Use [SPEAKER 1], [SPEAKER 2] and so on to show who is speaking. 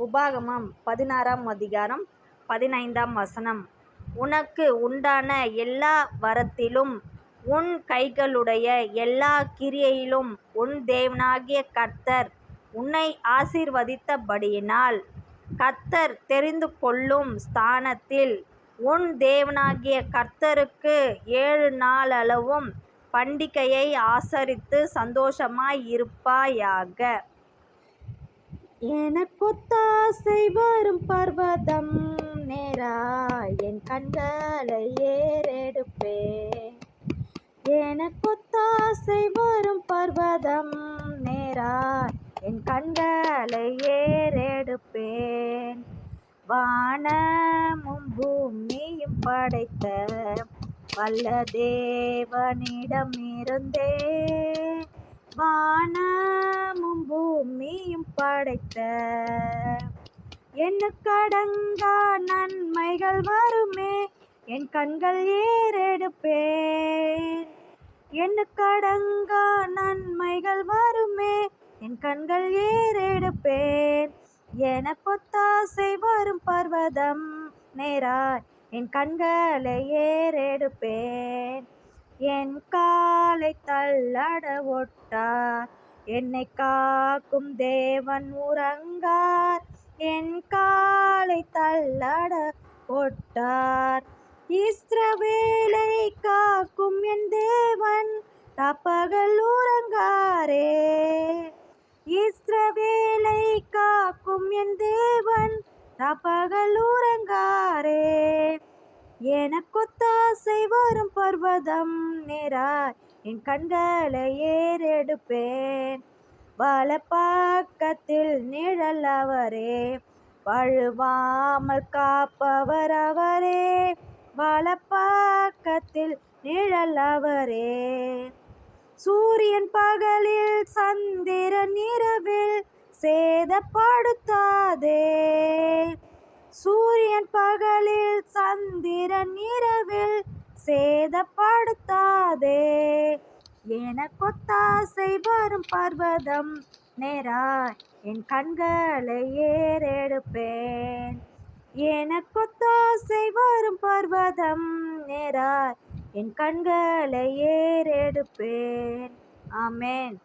[SPEAKER 1] உபாகமம் 16ஆம் அதிகாரம் 15ஆம் வசனம். உனக்கு உண்டான எல்லா வரத்திலும் உன் கைகளுடைய எல்லா கிரியையிலும் உன் தேவனாகிய கர்த்தர் உன்னை ஆசீர்வதித்தபடியினால், கர்த்தர் தெரிந்து கொள்ளும் ஸ்தானத்தில் உன் தேவனாகிய கர்த்தருக்கு 7 நாளளவும் பண்டிகையை ஆசரித்து சந்தோஷமாய் இருப்பாயாக. எனக்கொத்தாசை வரும் பர்வதம் நேராய் என் கண்களை ஏறெடுப்பேன். எனக்கொத்தாசை வரும் பர்வதம் நேராய் என் கண்களை ஏறெடுப்பேன். வானமும் பூமியும் படைத்த வல்ல தேவனிடமிருந்தே, வானமும் பூமியும் படைத்த எண்ணுக்கடங்கா நன்மைகள் வருமே என் கண்கள் ஏறெடுப்பேன். எண்ணுக்கடங்கா நன்மைகள் வருமே என் கண்கள் ஏறெடுப்பேன். எனக்கொத்தாசை வரும் பர்வதம் நேராய் என் கண்களை ஏறெடுப்பேன். என் காலை தள்ளட ஒட்டார், என்னை காக்கும் தேவன் உறங்கார். என் காலை தள்ளட ஒட்டார், இஸ்ரவேலை காக்கும் என் தேவன் தப்பகல் உறங்காரே. இஸ்ரவேலை காக்கும் என் தேவன் தப்பகல் உறங்காரே. எனக்கொத்தாசை வரும் பர்வதம் நேராய் என் கண்களை ஏறெடுப்பேன். வலப்பக்கத்தில் நிழல் அவரே, வழுவாமல் காப்பவர் அவரே. வலப்பக்கத்தில் நிழல் அவரே. சூரியன் பகலில் சந்திரன் இரவில் சேதப்படுத்தாதே. சூரியன் பகலில் சந்திரன் இரவில் சேதப்படுத்தாதே. எனக்கொத்தாசை வரும் பர்வதம் நேராய் என் கண்களை ஏறெடுப்பேன். எனக்கொத்தாசை வரும் பர்வதம் நேராய் என் கண்களை ஏறெடுப்பேன். ஆமென்.